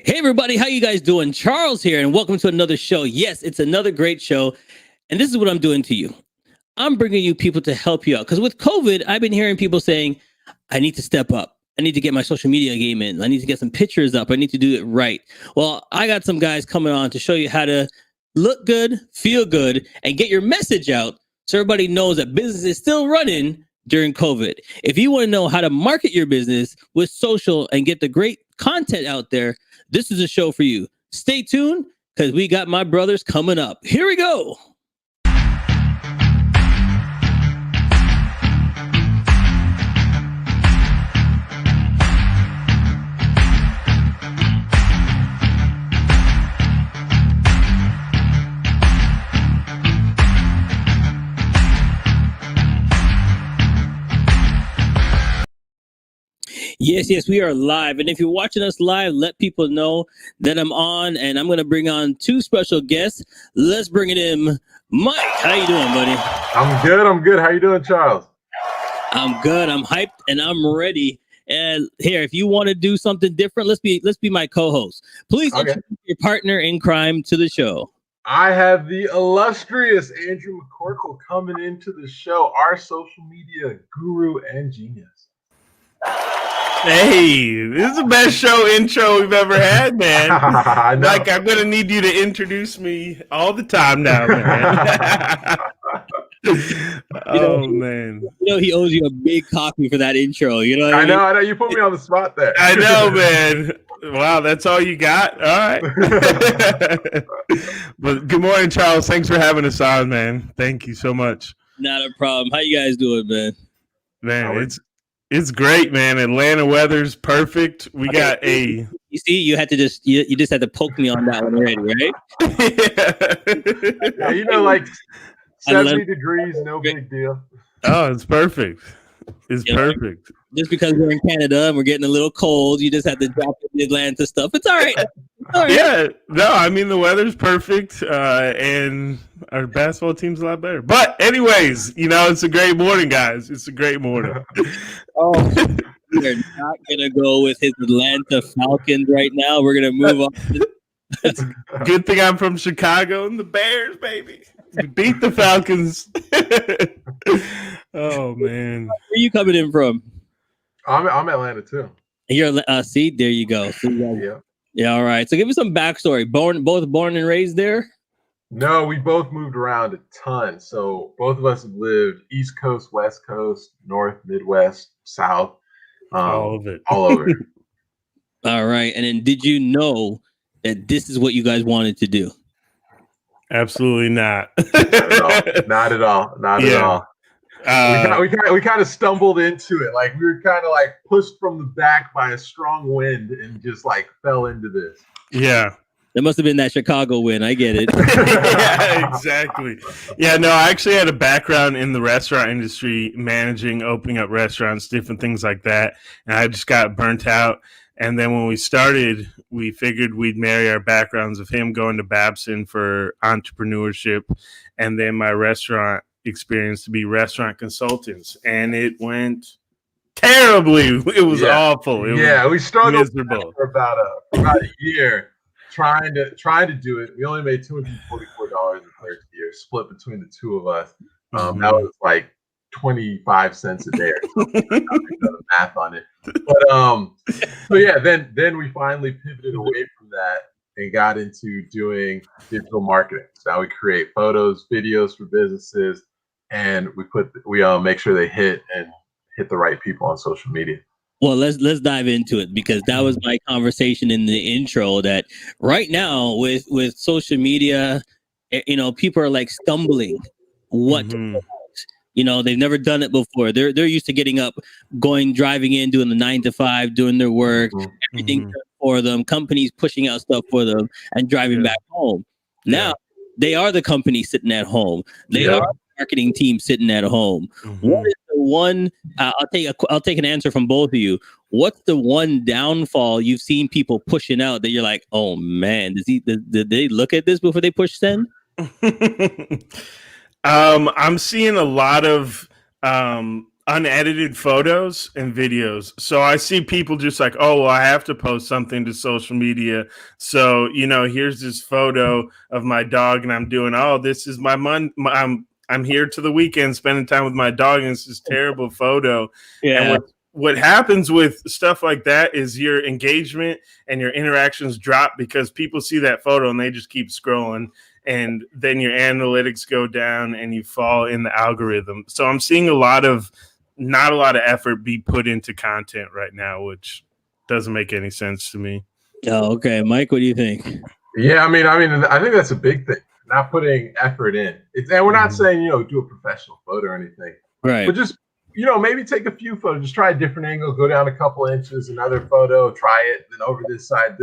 Hey everybody, how you guys doing? Charles here, and welcome to another show. Yes, it's another great show, and this is what I'm doing to you. I'm bringing you people to help you out because with COVID, I've been hearing people saying, "I need to step up. I need to get my social media game in. I need to get some pictures up. I need to do it right." Well, I got some guys coming on to show you how to look good, feel good, and get your message out so everybody knows that business is still running during COVID. If you want to know how to market your business with social and get the great content out there, this is a show for you. Stay tuned because we got my brothers coming up. Here we go. Yes, we are live. And if you're watching us live, let people know that I'm on, and I'm going to bring on two special guests. Let's bring it in. Mike, how you doing, buddy? I'm good. How you doing, Charles? I'm good. I'm hyped and I'm ready. And here, if you want to do something different, let's be my co-host. Please introduce your partner in crime to the show. I have the illustrious Andrew McCorkle coming into the show, our social media guru and genius. Hey, this is the best show intro we've ever had, man. Like, I'm going to need you to introduce me all the time now, man. Man. You know, he owes you a big coffee for that intro. You know what I mean? I know. You put me on the spot there. I know, man. Wow, that's all you got? All right. But good morning, Charles. Thanks for having us on, man. Thank you so much. Not a problem. How you guys doing, man? Man, it's great, man. Atlanta weather's perfect. We got a. You see, you had to you just had to poke me on that one already, right? Yeah, you know, like 70 degrees, no big deal. Oh, it's perfect. It's perfect. Just because we're in Canada and we're getting a little cold, you just had to drop the Atlanta stuff. It's all right. Yeah, no, I mean the weather's perfect, and our basketball team's a lot better. But anyways, you know, it's a great morning, guys. It's a great morning. We're not gonna go with his Atlanta Falcons right now. We're gonna move on. It's a good thing I'm from Chicago and the Bears, baby. We beat the Falcons. Oh man, where are you coming in from? I'm Atlanta too. You're see, there you go. Yeah, all right. So give me some backstory. Both born and raised there? No, we both moved around a ton. So both of us have lived East Coast, West Coast, North, Midwest, South. All of it. All over. All right. And then did you know that this is what you guys wanted to do? Absolutely not. Not at all. We kind of stumbled into it. Like we were kind of like pushed from the back by a strong wind and just like fell into this. Yeah. That must have been that Chicago win. I get it. Yeah, exactly. Yeah, no, I actually had a background in the restaurant industry, managing, opening up restaurants, different things like that. And I just got burnt out. And then when we started, we figured we'd marry our backgrounds of him going to Babson for entrepreneurship and then my restaurant experience to be restaurant consultants. And it went terribly. It was awful. We struggled for about a year trying to do it. We only made $244 in the first year, split between the two of us. That was like 25 cents a day or something. I did the math on it. But so yeah, then we finally pivoted away from that and got into doing digital marketing. So now we create photos, videos for businesses, and we make sure they hit the right people on social media. Well, let's dive into it because that was my conversation in the intro that right now with social media, you know, people are like stumbling what to put out. You know, they've never done it before. They're used to getting up, driving in, doing the 9 to 5, doing their work, everything done for them, companies pushing out stuff for them and driving back home. Now they are the company sitting at home. They are the marketing team sitting at home. What is the one? I'll take an answer from both of you. What's the one downfall you've seen people pushing out that you're like, oh man, did they look at this before they push send? I'm seeing a lot of unedited photos and videos. So I see people just like, oh, well, I have to post something to social media. So, here's this photo of my dog and I'm doing, oh, this is my I'm here to the weekend spending time with my dog and it's this terrible photo. Yeah. And what happens with stuff like that is your engagement and your interactions drop because people see that photo and they just keep scrolling. And then your analytics go down and you fall in the algorithm. So I'm seeing not a lot of effort be put into content right now, which doesn't make any sense to me. Oh, okay. Mike, what do you think? Yeah, I mean, I think that's a big thing. Not putting effort in. And we're not saying, do a professional photo or anything. Right. But just, maybe take a few photos. Just try a different angle, go down a couple inches, another photo, try it, then over this side,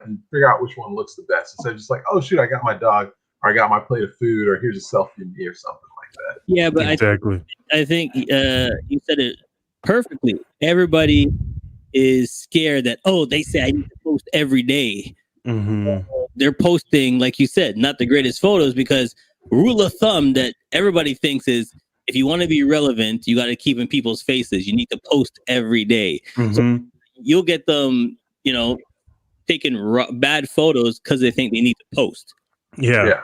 and figure out which one looks the best. Instead of just like, oh, shoot, I got my dog, or I got my plate of food, or here's a selfie of me or something like that. Yeah, but exactly. I think you said it perfectly. Everybody is scared that, they say I need to post every day. Mm-hmm. They're posting, like you said, not the greatest photos because rule of thumb that everybody thinks is if you want to be relevant, you got to keep in people's faces. You need to post every day. Mm-hmm. So you'll get them, taking bad photos because they think they need to post. Yeah.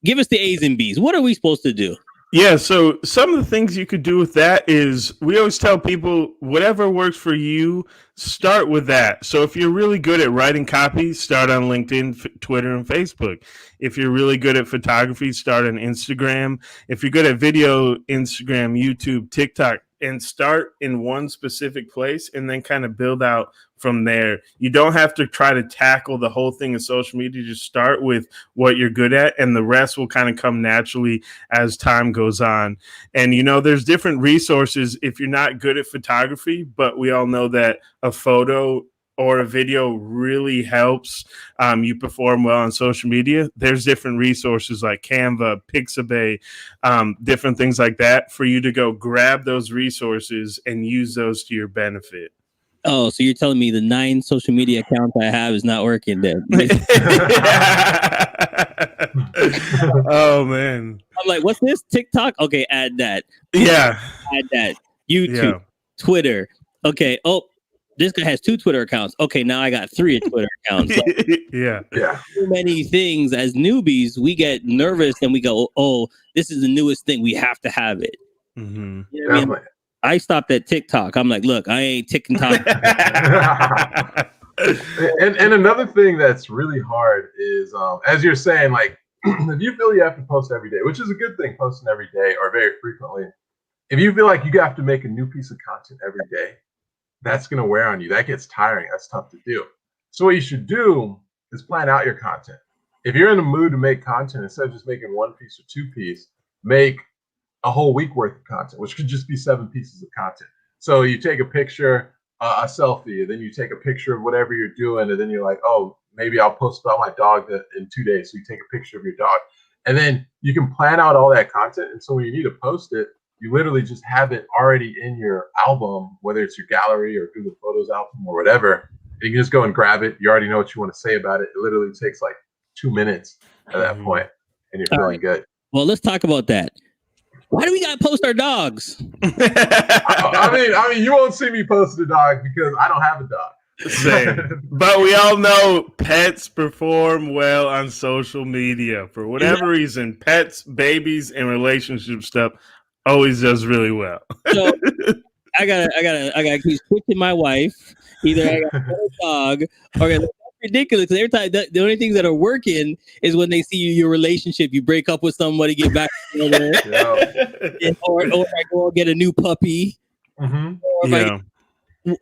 Give us the A's and B's. What are we supposed to do? Yeah, so some of the things you could do with that is we always tell people whatever works for you, start with that. So if you're really good at writing copy, start on LinkedIn, Twitter, and Facebook. If you're really good at photography, start on Instagram. If you're good at video, Instagram, YouTube, TikTok, and start in one specific place and then kind of build out from there. You don't have to try to tackle the whole thing in social media. Just start with what you're good at and the rest will kind of come naturally as time goes on. And, there's different resources if you're not good at photography, but we all know that a photo or a video really helps you perform well on social media. There's different resources like Canva, Pixabay, different things like that for you to go grab those resources and use those to your benefit. Oh, so you're telling me the 9 social media accounts I have is not working then? Oh, man. I'm like, what's this? TikTok? Okay, add that. Yeah. Add that. YouTube, Twitter. Okay. Oh, this guy has 2 Twitter accounts. Okay, now I got 3 Twitter accounts. Like, yeah. So many things as newbies, we get nervous and we go, oh, this is the newest thing. We have to have it. Mm-hmm. You know what I mean? I stopped at TikTok. I'm like, look, I ain't TikTok. and another thing that's really hard is, as you're saying, like, if you feel you have to post every day, which is a good thing, posting every day or very frequently, if you feel like you have to make a new piece of content every day, that's going to wear on you. That gets tiring. That's tough to do. So what you should do is plan out your content. If you're in the mood to make content, instead of just making 1 piece or 2 piece, make a whole week worth of content, which could just be 7 pieces of content. So you take a picture, a selfie, and then you take a picture of whatever you're doing, and then you're like, oh, maybe I'll post about my dog in 2 days. So you take a picture of your dog, and then you can plan out all that content. And so when you need to post it, you literally just have it already in your album, whether it's your gallery or Google Photos album or whatever. And you can just go and grab it. You already know what you want to say about it. It literally takes like 2 minutes at that point, and you're feeling good. Well, let's talk about that. Why do we gotta post our dogs? I mean, you won't see me post a dog because I don't have a dog. Same. But we all know pets perform well on social media for whatever reason. Pets, babies, and relationship stuff always does really well. So I gotta keep switching my wife. Either I got a dog or that's ridiculous. Because every time the only things that are working is when they see your relationship. You break up with somebody, get back together, or I go and get a new puppy. Mm-hmm.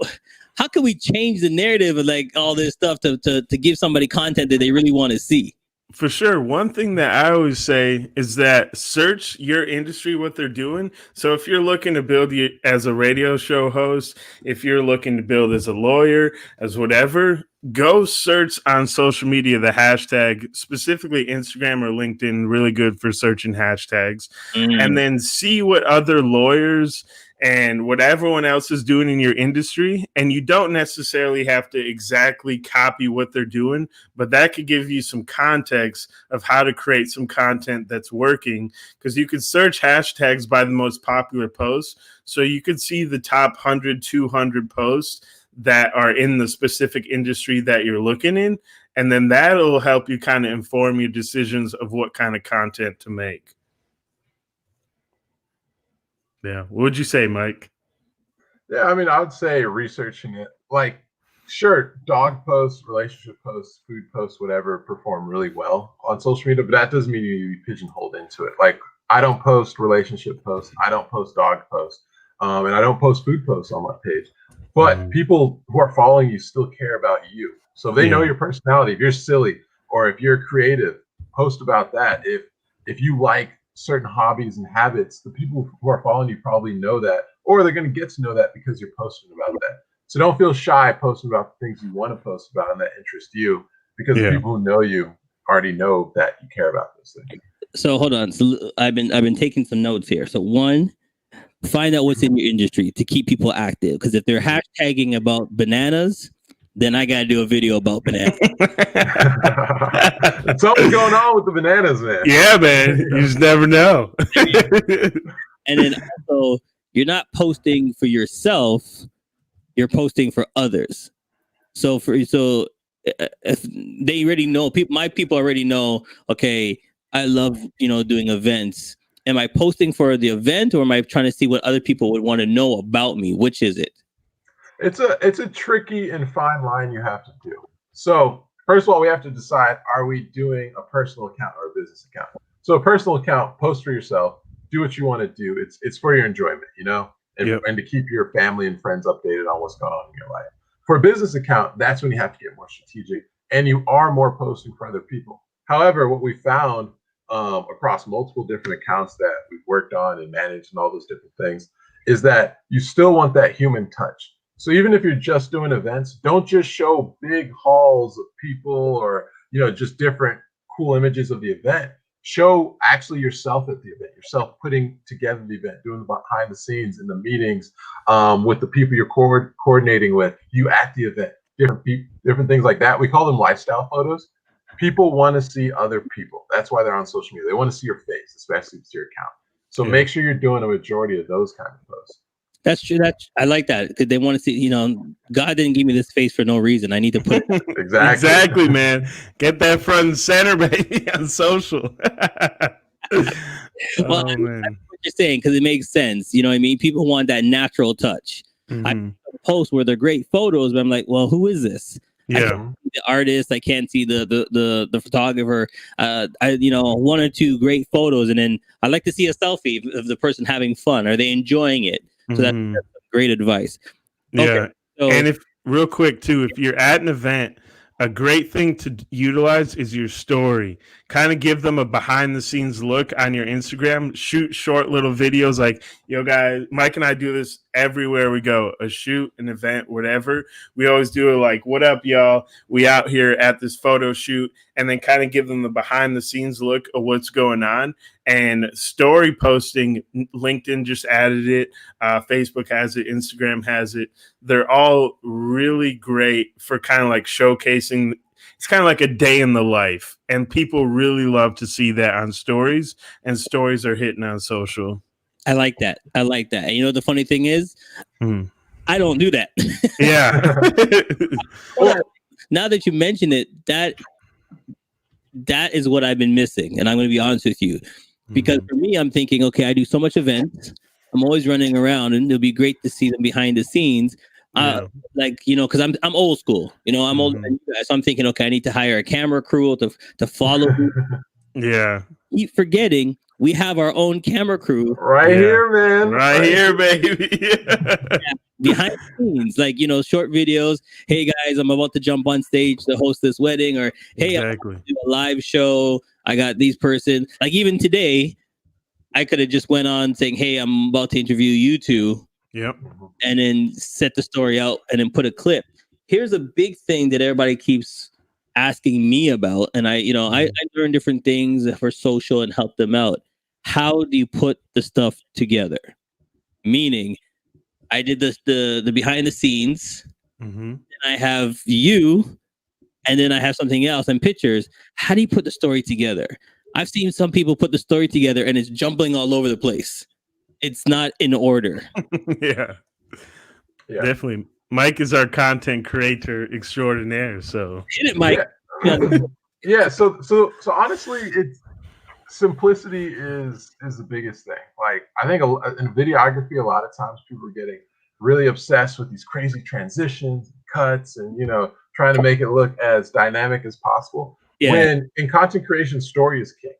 How can we change the narrative of like all this stuff to give somebody content that they really want to see? For sure. One thing that I always say is that search your industry, what they're doing. So if you're looking to build as a radio show host, if you're looking to build as a lawyer, as whatever, go search on social media, the hashtag, specifically Instagram or LinkedIn, really good for searching hashtags. And then see what other lawyers and what everyone else is doing in your industry. And you don't necessarily have to exactly copy what they're doing, but that could give you some context of how to create some content that's working, because you could search hashtags by the most popular posts. So you could see the top 100, 200 posts that are in the specific industry that you're looking in. And then that'll help you kind of inform your decisions of what kind of content to make. Yeah. What would you say, Mike? Yeah, I mean, I would say researching it. Like, sure, dog posts, relationship posts, food posts, whatever, perform really well on social media, but that doesn't mean you be pigeonholed into it. Like, I don't post relationship posts, I don't post dog posts, and I don't post food posts on my page. But people who are following you still care about you. So if they know your personality, if you're silly or if you're creative, post about that. If you like certain hobbies and habits, the people who are following you probably know that, or they're going to get to know that because you're posting about that. So don't feel shy posting about the things you want to post about and that interest you, because the people who know you already know that you care about those things. So hold on. So I've been taking some notes here. So one, find out what's in your industry to keep people active. Because if they're hashtagging about bananas, then I got to do a video about bananas. Something's going on with the bananas, man. Yeah, man. You just never know. And then also, you're not posting for yourself, you're posting for others. So if they already know, my people already know, okay, I love, doing events. Am I posting for the event, or am I trying to see what other people would want to know about me? Which is it? It's a tricky and fine line you have to do. So first of all, we have to decide, are we doing a personal account or a business account? So a personal account, post for yourself, do what you want to do. It's for your enjoyment, and to keep your family and friends updated on what's going on in your life. For a business account, that's when you have to get more strategic, and you are more posting for other people. However, what we found across multiple different accounts that we've worked on and managed and all those different things is that you still want that human touch. So even if you're just doing events, don't just show big hauls of people or, just different cool images of the event. Show actually yourself at the event, yourself putting together the event, doing the behind the scenes in the meetings with the people you're coordinating with, you at the event, different things like that. We call them lifestyle photos. People want to see other people. That's why they're on social media. They want to see your face, especially if it's your account. So make sure you're doing a majority of those kind of posts. That's true. I like that, because they want to see, God didn't give me this face for no reason. I need to put it. Exactly, man. Get that front and center, baby, on social. Well, I know what you're saying, because it makes sense. You know what I mean? People want that natural touch. I post where they're great photos, but I'm like, well, who is this? I can't see the artist, I can't see the photographer. One or two great photos, and then I like to see a selfie of the person having fun. Are they enjoying it? So that's great advice. Yeah. So, and real quick too, if you're at an event, a great thing to utilize is your story. Kind of give them a behind the scenes look on your Instagram. Shoot short little videos like, yo guys, Mike and I do this everywhere we go. A shoot, an event, whatever. We always do it like, what up, y'all? We out here at this photo shoot, and then kind of give them the behind the scenes look of what's going on. And story posting, LinkedIn just added it. Facebook has it. Instagram has it. They're all really great for kind of like showcasing. It's kind of like a day in the life, and people really love to see that on stories, and stories are hitting on social. I like that. And the funny thing is, I don't do that. Yeah. Now that you mention it, that is what I've been missing. And I'm going to be honest with you, because for me, I'm thinking, okay, I do so much events. I'm always running around, and it'll be great to see them behind the scenes. Because I'm old school, I'm older than you guys. So I'm thinking, okay, I need to hire a camera crew to follow me. Yeah. Keep forgetting we have our own camera crew here, man. Right here, baby. Behind the scenes, short videos. Hey guys, I'm about to jump on stage to host this wedding, or hey, I'm going to do a live show. I got these person. Like even today, I could have just went on saying, hey, I'm about to interview you two. Yep. And then set the story out and then put a clip. Here's a big thing that everybody keeps asking me about. And I learn different things for social and help them out. How do you put the stuff together? Meaning, I did the behind the scenes. Mm-hmm. And I have you, and then I have something else and pictures. How do you put the story together? I've seen some people put the story together and it's jumbling all over the place. It's not in order. Yeah, definitely. Mike is our content creator extraordinaire. So hit it, Mike. Yeah. So honestly, it's simplicity is the biggest thing. Like I think in videography, a lot of times people are getting really obsessed with these crazy transitions, cuts, and trying to make it look as dynamic as possible. Yeah. When in content creation, story is king.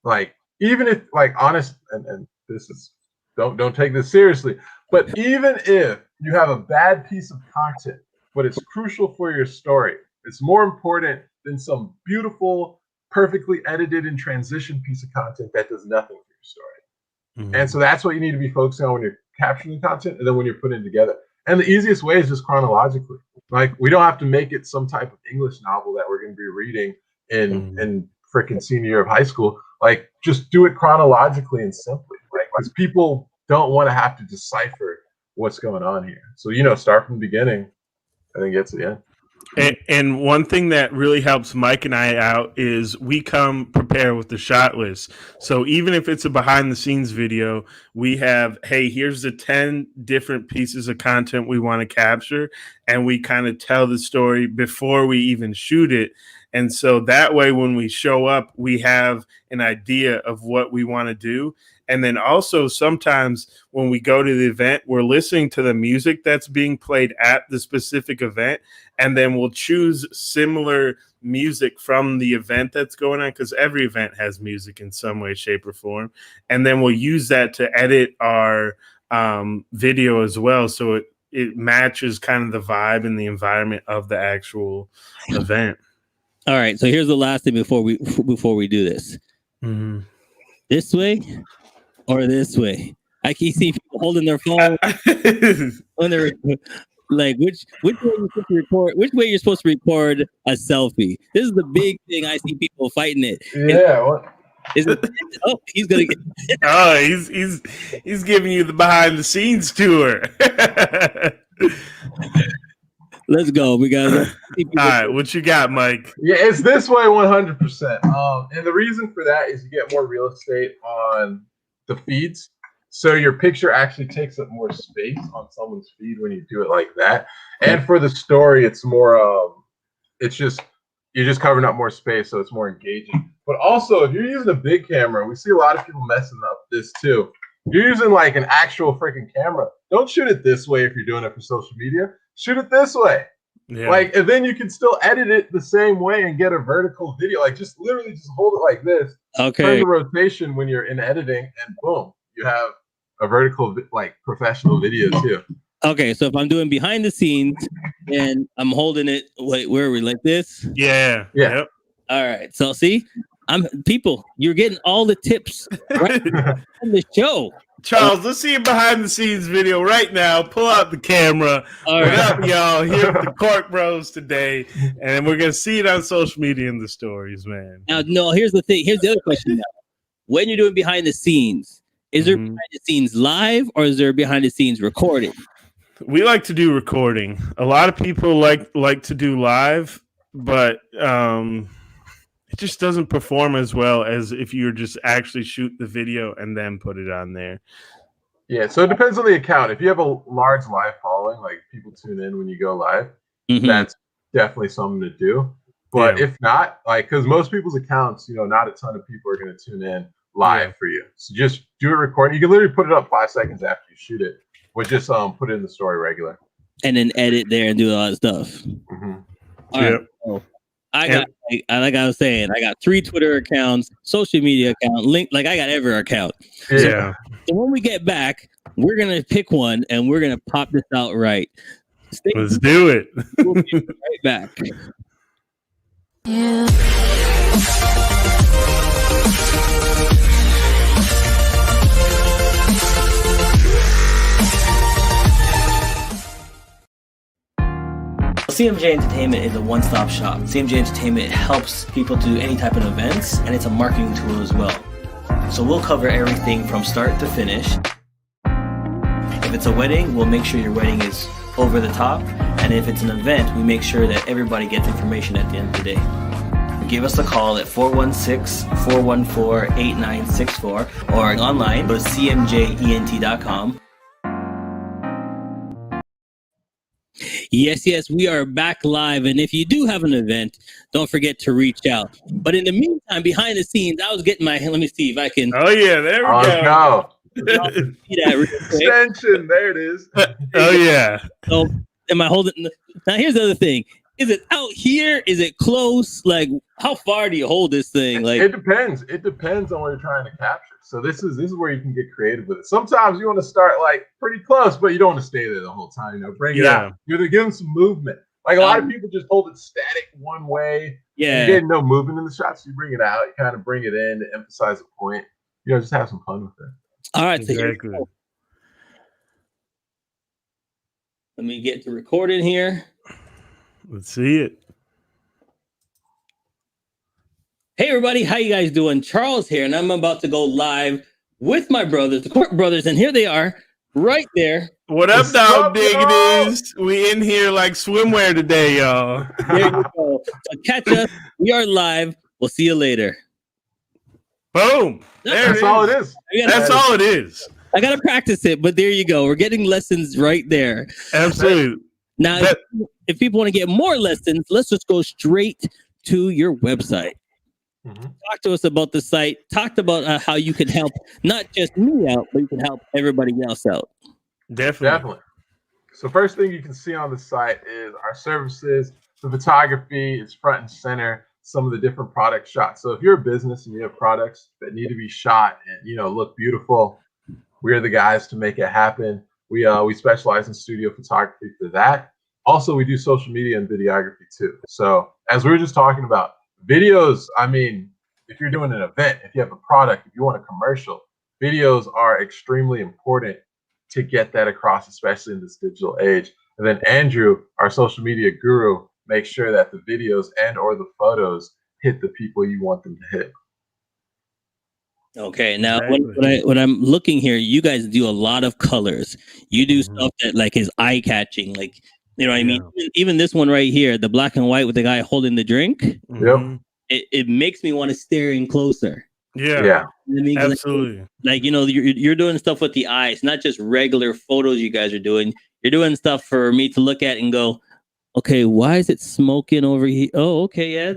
Like even if honest and this is don't take this seriously, but even if you have a bad piece of content, but it's crucial for your story, it's more important than some beautiful, perfectly edited and transition piece of content that does nothing for your story. Mm-hmm. And so that's what you need to be focusing on when you're capturing content and then when you're putting it together. And the easiest way is just chronologically. Like we don't have to make it some type of English novel that we're going to be reading in freaking senior year of high school. Like just do it chronologically and simply. Like because people don't want to have to decipher what's going on here. So start from the beginning and then get to the end. And one thing that really helps Mike and I out is we come prepared with the shot list. So even if it's a behind the scenes video, we have, hey, here's the 10 different pieces of content we want to capture. And we kind of tell the story before we even shoot it. And so that way, when we show up, we have an idea of what we want to do. And then also sometimes when we go to the event, we're listening to the music that's being played at the specific event. And then we'll choose similar music from the event that's going on because every event has music in some way, shape, or form. And then we'll use that to edit our video as well. So it matches kind of the vibe and the environment of the actual event. All right. So here's the last thing before we do this. Mm-hmm. This way or this way? I can see people holding their phone when they're like, which way you're supposed to record? Which way you're supposed to record a selfie? This is the big thing. I see people fighting it. Yeah. He's gonna get. Oh, he's giving you the behind the scenes tour. Let's go. We got. All right, what you got, Mike? Yeah, it's this way 100%. And the reason for that is you get more real estate on the feeds. So your picture actually takes up more space on someone's feed when you do it like that. And for the story, it's more you're just covering up more space, so it's more engaging. But also, if you're using a big camera, we see a lot of people messing up this too. If you're using like an actual freaking camera, don't shoot it this way if you're doing it for social media. Shoot it this way. Yeah. Like, and then you can still edit it the same way and get a vertical video. Like, just literally just hold it like this. Okay. Turn the rotation when you're in editing, and boom, you have a vertical, like, professional video too. Okay, so if I'm doing behind the scenes and I'm holding it, wait, where are we? Like this? Yeah. Yep. All right. So see, you're getting all the tips right on the show. Charles, let's see a behind the scenes video right now. Pull out the camera. All right. What up, y'all? Here at the Cork Bros today. And we're going to see it on social media in the stories, man. Now, no, here's the thing. Here's the other question now. When you're doing behind the scenes, is there behind the scenes live or is there behind the scenes recording? We like to do recording. A lot of people like to do live, but it just doesn't perform as well as if you just actually shoot the video and then put it on there. Yeah, so it depends on the account. If you have a large live following, like people tune in when you go live, that's definitely something to do. But if not, like, because most people's accounts, not a ton of people are going to tune in live for you. So just do a recording. You can literally put it up 5 seconds after you shoot it. Or just put it in the story regular. And then edit there and do all that stuff. All right. So I got, like I was saying, I got 3 Twitter accounts, social media account, link. Like I got every account. Yeah. So when we get back, we're gonna pick one and we're gonna pop this out right. Let's do it. We'll be right back. Yeah. CMJ Entertainment is a one-stop shop. CMJ Entertainment helps people do any type of events, and it's a marketing tool as well. So we'll cover everything from start to finish. If it's a wedding, we'll make sure your wedding is over the top. And if it's an event, we make sure that everybody gets information at the end of the day. Give us a call at 416-414-8964 or online, go to cmjent.com. Yes, we are back live. And if you do have an event, don't forget to reach out. But in the meantime, behind the scenes, I was getting my, let me see if I can. Oh, yeah, there we go. See that real quick. Extension, there it is. Oh, yeah. So, am I holding? Now, here's the other thing. Is it out here? Is it close? Like, how far do you hold this thing? Like, it depends. It depends on what you're trying to capture. So this is where you can get creative with it. Sometimes you want to start like pretty close, but you don't want to stay there the whole time. You know, bring it out. You have to give them some movement. Like a lot of people just hold it static one way. Yeah. You get no movement in the shot, so you bring it out. You kind of bring it in to emphasize a point. You know, just have some fun with it. All right. So Exactly. let me get to recording here. Let's see it. Hey everybody, how you guys doing? Charles here, and I'm about to go live with my brothers, the Cork Brothers, and here they are, right there. What up, dog diggity? We in here like swimwear today, y'all. There you go. So catch us. We are live. We'll see you later. Boom. That's all it is. That's all it is. I gotta practice it, but there you go. We're getting lessons right there. Absolutely. Now, if people want to get more lessons, let's just go straight to your website. Talk to us about the site. Talk about how you can help not just me out, but you can help everybody else out. Definitely. So first thing you can see on the site is our services. The photography is front and center. Some of the different product shots. So if you're a business and you have products that need to be shot and look beautiful, we're the guys to make it happen. We specialize in studio photography for that. Also, we do social media and videography too. So as we were just talking about, videos, I mean, if you're doing an event, if you have a product, if you want a commercial, videos are extremely important to get that across, especially in this digital age. And then Andrew, our social media guru, makes sure that the videos and or the photos hit the people you want them to hit. Okay, now when I'm looking here, you guys do a lot of colors. You do stuff that like is eye catching, like what I mean. Even this one right here, the black and white with the guy holding the drink. Yep. It makes me want to stare in closer. Yeah. Absolutely. Like you're doing stuff with the eyes, not just regular photos. You guys are doing. You're doing stuff for me to look at and go, okay, why is it smoking over here? Oh, okay, yeah.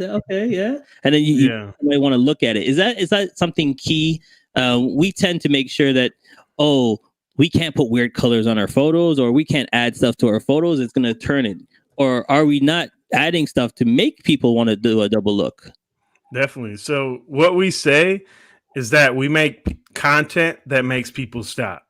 And then you might want to look at it. Is that something key? We tend to make sure that, we can't put weird colors on our photos, or we can't add stuff to our photos. It's going to turn it. Or are we not adding stuff to make people want to do a double look? Definitely. So what we say is that we make content that makes people stop.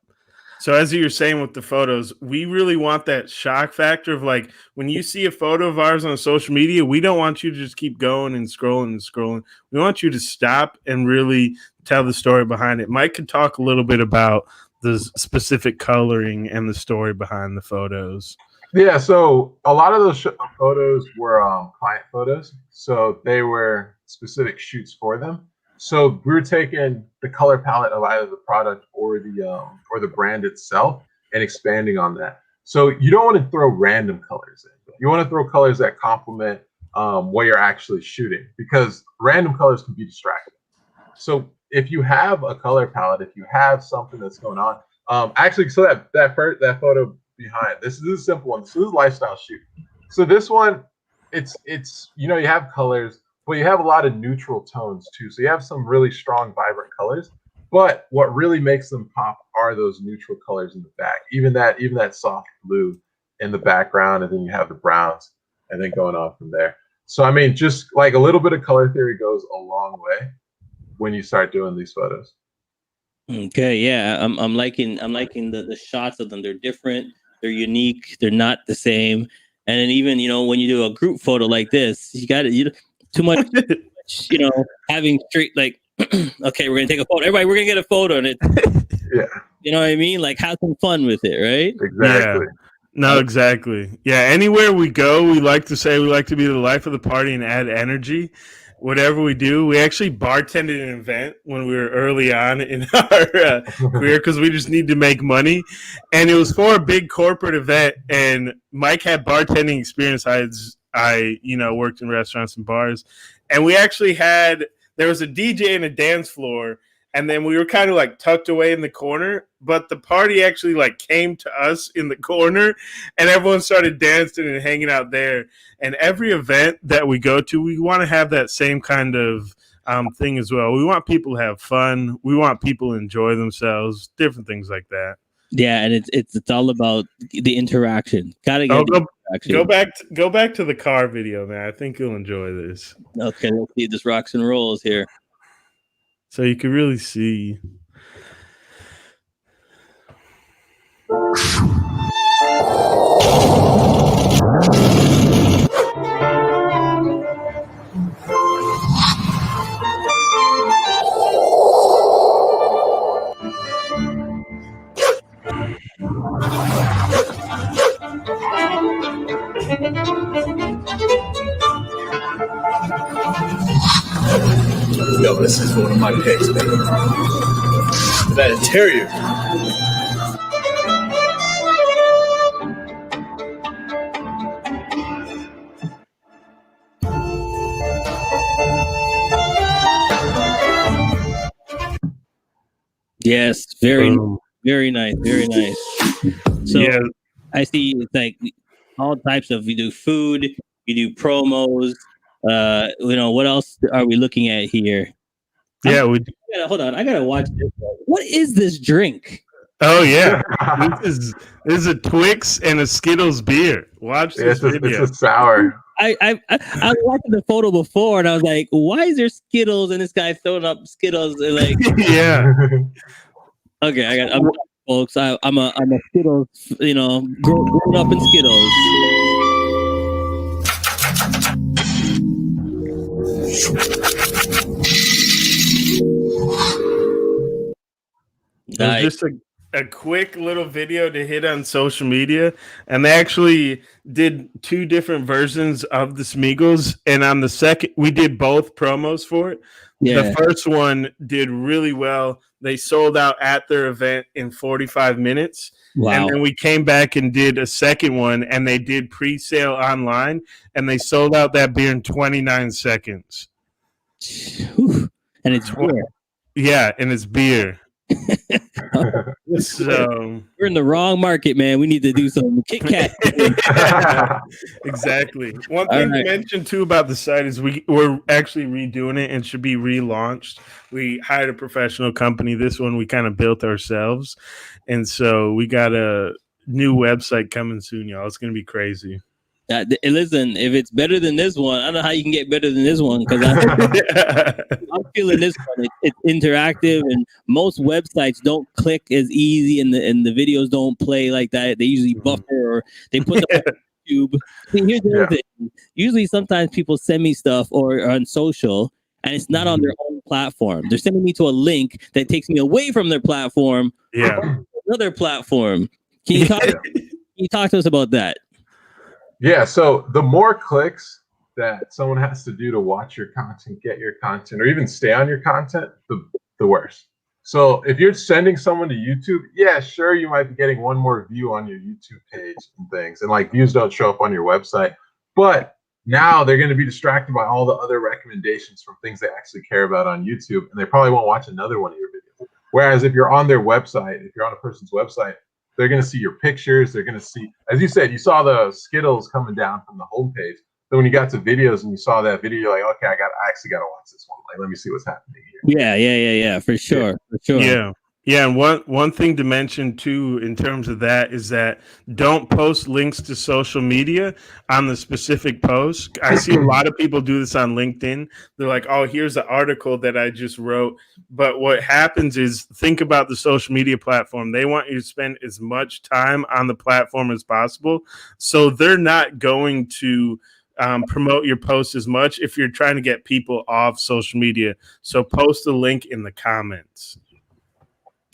So as you were saying with the photos, we really want that shock factor of like when you see a photo of ours on social media, we don't want you to just keep going and scrolling and scrolling. We want you to stop and really tell the story behind it. Mike could talk a little bit about the specific coloring and the story behind the photos. Yeah, so a lot of those photos were client photos. So they were specific shoots for them. So we were taking the color palette of either the product or the brand itself and expanding on that. So you don't want to throw random colors in. You want to throw colors that complement what you're actually shooting, because random colors can be distracting. So if you have a color palette, if you have something that's going on, actually, so that photo behind this is a simple one. This is a lifestyle shoot. So this one, it's you have colors, but you have a lot of neutral tones too. So you have some really strong, vibrant colors. But what really makes them pop are those neutral colors in the back. Even that soft blue in the background, and then you have the browns, and then going on from there. So I mean, just like a little bit of color theory goes a long way when you start doing these photos. Okay, yeah, I'm liking the shots of them. They're different, they're unique, they're not the same. And then even when you do a group photo like this, you got too much, having straight like, okay, we're gonna take a photo. Everybody, we're gonna get a photo, and you know what I mean? Like, have some fun with it, right? Exactly. Yeah. No, exactly. Yeah, anywhere we go, we like to say we like to be the life of the party and add energy. whatever we do. We actually bartended an event when we were early on in our career because we just need to make money. And it was for a big corporate event. And Mike had bartending experience. I worked in restaurants and bars. And we actually there was a DJ and a dance floor. And then we were kind of like tucked away in the corner, but the party actually like came to us in the corner and everyone started dancing and hanging out there. And every event that we go to, we want to have that same kind of thing as well. We want people to have fun. We want people to enjoy themselves, different things like that. Yeah. And it's all about the interaction. Gotta get interaction. Go back to the car video, man. I think you'll enjoy this. Okay. Let's see this rocks and rolls here. So you can really see. Yo, this is one of my picks, man. That interior. Yes, very nice, very nice. So yeah. I see it's like all types of, we do food, we do promos. What else are we looking at here? Yeah, hold on. I gotta watch this. What is this drink? Oh yeah, this is a Twix and a Skittles beer. Watch this video. It's a sour. I was watching the photo before and I was like, why is there Skittles and this guy throwing up Skittles and like yeah. Okay, I'm folks. I'm a Skittles, growing up in Skittles. Just a quick little video to hit on social media, and they actually did 2 different versions of the Smeagol's, and on the second we did both promos for it. Yeah. The first one did really well. They sold out at their event in 45 minutes. Wow. And then we came back and did a second one, and they did pre-sale online, and they sold out that beer in 29 seconds. And it's beer. Yeah, and it's beer. So we're in the wrong market, man. We need to do some Kit Kat. Exactly. One thing to mention too about the site is we're actually redoing it and should be relaunched. We hired a professional company. This one we kind of built ourselves, and so we got a new website coming soon, y'all. It's gonna be crazy. Listen, if it's better than this one, I don't know how you can get better than this one, because I'm feeling this one. It's interactive, and most websites don't click as easy, and the videos don't play like that. They usually buffer or they put them on YouTube. See, here's the other thing. Usually, sometimes people send me stuff or on social, and it's not on their own platform. They're sending me to a link that takes me away from their platform. Yeah, another platform. Can you talk to us about that? Yeah, so the more clicks that someone has to do to watch your content, get your content, or even stay on your content, the worse. So if you're sending someone to YouTube, yeah, sure, you might be getting one more view on your YouTube page and things, and like views don't show up on your website. But now they're going to be distracted by all the other recommendations from things they actually care about on YouTube, and they probably won't watch another one of your videos. Whereas if you're on their website, if you're on a person's website, they're going to see your pictures. They're going to see, as you said, you saw the Skittles coming down from the homepage. So when you got to videos and you saw that video, you're like, okay, I actually got to watch this one. Like, let me see what's happening here. Yeah, for sure. Yeah, and one thing to mention too in terms of that is that don't post links to social media on the specific post. I see a lot of people do this on LinkedIn. They're like, oh, here's the article that I just wrote. But what happens is, think about the social media platform. They want you to spend as much time on the platform as possible. So they're not going to promote your post as much if you're trying to get people off social media. So post a link in the comments.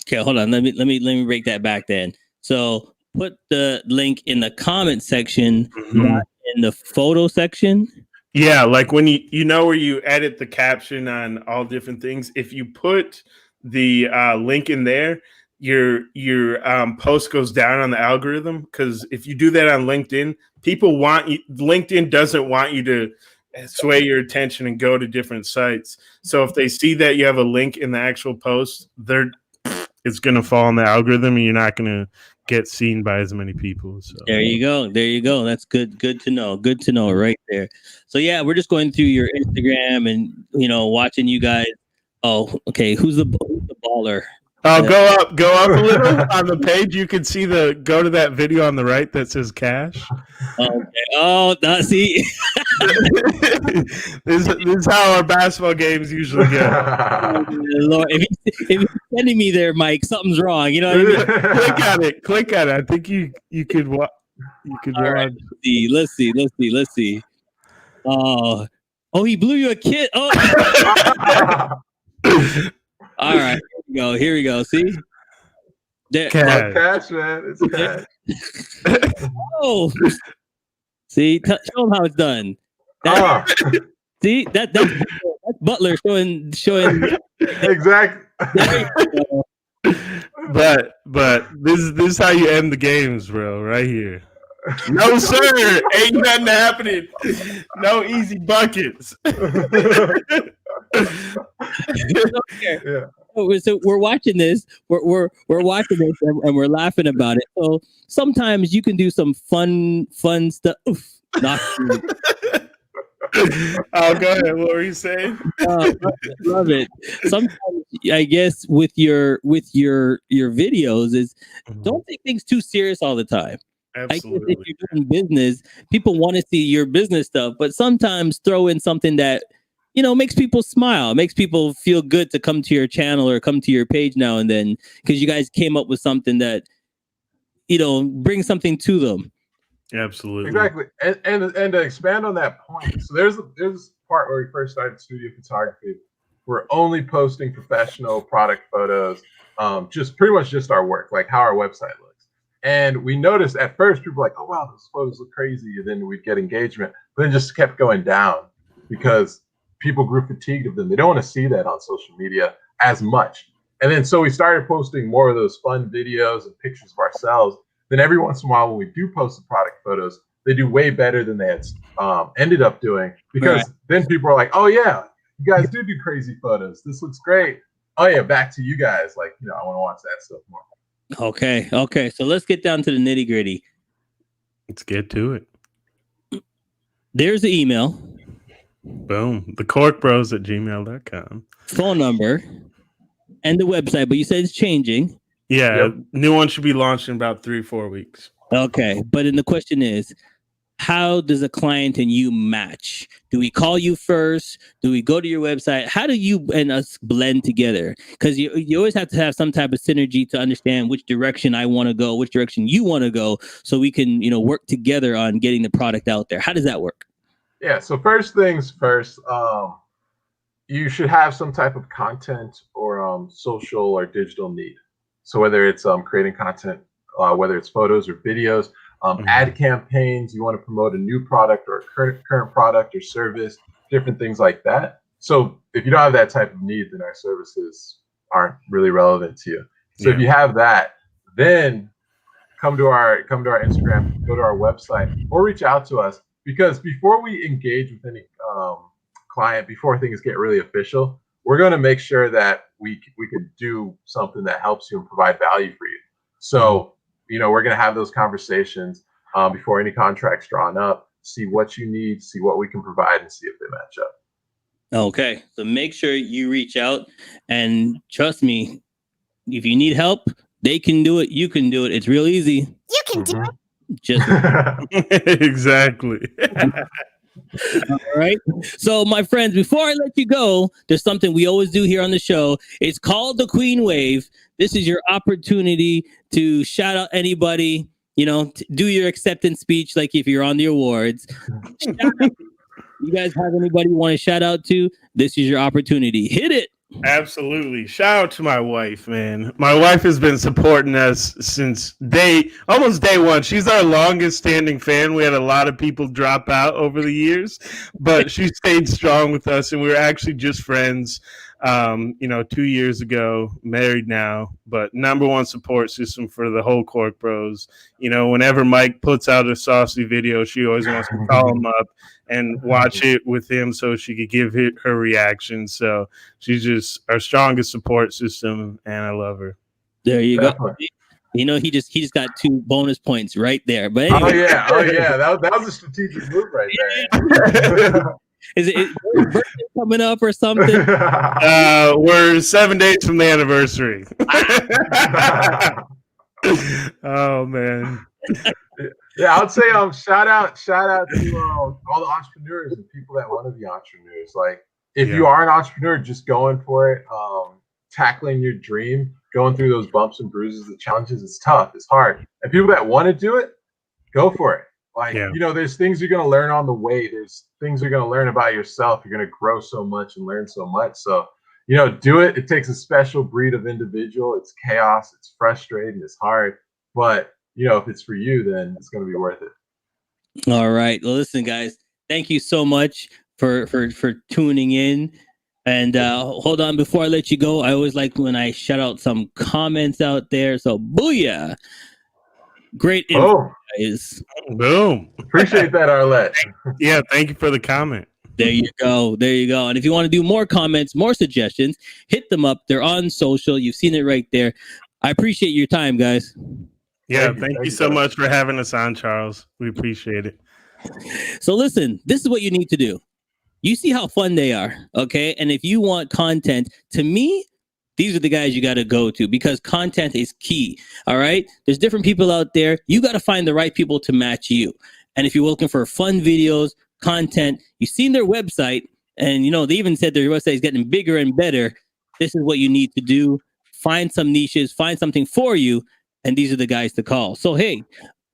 Okay, hold on. Let me break that back then. So put the link in the comment section, not in the photo section. Yeah, like when you know where you edit the caption on all different things. If you put the link in there, your post goes down on the algorithm, because if you do that on LinkedIn, people want you. LinkedIn doesn't want you to sway your attention and go to different sites. So if they see that you have a link in the actual post, it's going to fall in the algorithm, and you're not going to get seen by as many people. So there you go. That's good to know right there. So yeah, we're just going through your Instagram and watching you guys. Oh, okay. Who's the baller? Oh, go up a little on the page. You can see go to that video on the right that says cash. Okay. Oh, see. this is how our basketball games usually go. Lord, if you're sending me there, Mike, something's wrong. You know what I mean? Click on it. I think you could watch. You could watch. Right. Let's see. Oh, he blew you a kid. Oh. All right, here we go. See, cash, man. It's cash. Oh, see, show them how it's done. See, that's Butler showing. Exactly. But this is how you end the games, bro. Right here. No, sir. Ain't nothing happening. No easy buckets. Yeah. So we're watching this. We're watching this, and we're laughing about it. So sometimes you can do some fun stuff. Oof, not Oh, go ahead. What were you saying? Love it. Sometimes, I guess, with your videos is don't take things too serious all the time. Absolutely. I guess if you're doing business, people want to see your business stuff, but sometimes throw in something that makes people smile, makes people feel good to come to your channel or come to your page now and then, because you guys came up with something that brings something to them. Absolutely. Exactly. And to expand on that point, so there's this part where we first started studio photography. We're only posting professional product photos, just pretty much just our work, like how our website looks. And we noticed at first people were like, oh wow, those photos look crazy, and then we'd get engagement, but then just kept going down because people grew fatigued of them. They don't want to see that on social media as much. And then so we started posting more of those fun videos and pictures of ourselves. Then every once in a while, when we do post the product photos, they do way better than they had ended up doing, because then people are like, oh yeah, you guys do crazy photos. This looks great. Oh yeah, back to you guys. Like, I want to watch that stuff more. Okay. So let's get down to the nitty gritty. Let's get to it. There's the email. Boom. The corkbros@gmail.com. Phone number and the website, but you said it's changing. Yeah, yep. New one should be launched in about 3-4 weeks. Okay, but then the question is, how does a client and you match? Do we call you first? Do we go to your website? How do you and us blend together? Because you always have to have some type of synergy to understand which direction I want to go, which direction you want to go, so we can work together on getting the product out there. How does that work? Yeah, so first things first, you should have some type of content or social or digital need. So whether it's creating content, whether it's photos or videos, ad campaigns, you want to promote a new product or a current product or service, different things like that. So if you don't have that type of need, then our services aren't really relevant to you. So if you have that, then come to our Instagram, go to our website, or reach out to us. Because before we engage with any client, before things get really official, we're going to make sure that we can do something that helps you and provide value for you. So, we're going to have those conversations before any contract's drawn up, see what you need, see what we can provide, and see if they match up. Okay. So make sure you reach out, and trust me, if you need help, they can do it. You can do it. It's real easy. You can do it. Just exactly. All right. So, my friends, before I let you go, there's something we always do here on the show. It's called the Queen Wave. This is your opportunity to shout out anybody, do your acceptance speech like if you're on the awards. You guys have anybody you want to shout out to? This is your opportunity. Hit it. Absolutely. Shout out to my wife, man. My wife has been supporting us since almost day one. She's our longest standing fan. We had a lot of people drop out over the years, but she stayed strong with us, and we were actually just friends 2 years ago, married now, but number one support system for the whole Cork Bros. Whenever Mike puts out a saucy video, she always wants to call him up and watch it with him so she could give her reaction. So she's just our strongest support system, and I love her. There you go. He just got 2 bonus points right there. But anyway. Oh yeah, that was a strategic move right there. Is birthday coming up or something? We're 7 days from the anniversary. Oh man. Yeah, I would say shout out to all the entrepreneurs and people that want to be entrepreneurs. Like, if you are an entrepreneur, just going for it, tackling your dream, going through those bumps and bruises, the challenges. It's tough, it's hard, and people that want to do it, go for it. Like, there's things you're going to learn on the way. There's things you're going to learn about yourself. You're going to grow so much and learn so much. So, do it. It takes a special breed of individual. It's chaos. It's frustrating. It's hard. But, if it's for you, then it's going to be worth it. All right. Well, listen, guys, thank you so much for tuning in. And hold on, before I let you go, I always like when I shout out some comments out there. So, booyah. Great info, guys. Boom. Appreciate that, Arlette. Yeah, thank you for the comment. There you go. And if you want to do more comments, more suggestions, hit them up. They're on social. You've seen it right there. I appreciate your time, guys. Yeah, thank you so much for having us on, Charles. We appreciate it. So listen, this is what you need to do. You see how fun they are, okay? And if you want content, to me, these are the guys you got to go to, because content is key. All right. There's different people out there. You got to find the right people to match you. And if you're looking for fun videos, content, you've seen their website, and they even said their website is getting bigger and better. This is what you need to do. Find some niches, find something for you. And these are the guys to call. So, hey,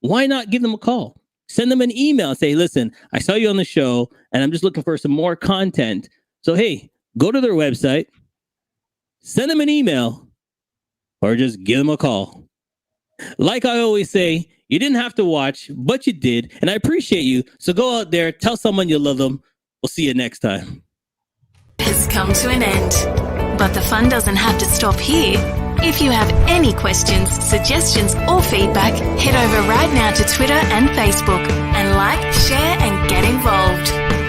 why not give them a call? Send them an email and say, listen, I saw you on the show and I'm just looking for some more content. So, hey, go to their website, send them an email, or just give them a call. Like I always say, you didn't have to watch, but you did. And I appreciate you. So go out there, tell someone you love them. We'll see you next time. Has come to an end, but the fun doesn't have to stop here. If you have any questions, suggestions, or feedback, head over right now to Twitter and Facebook and like, share, and get involved.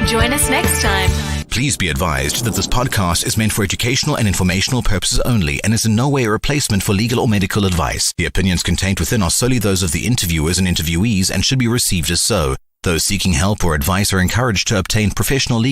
Join us next time. Please be advised that this podcast is meant for educational and informational purposes only and is in no way a replacement for legal or medical advice. The opinions contained within are solely those of the interviewers and interviewees and should be received as so. Those seeking help or advice are encouraged to obtain professional legal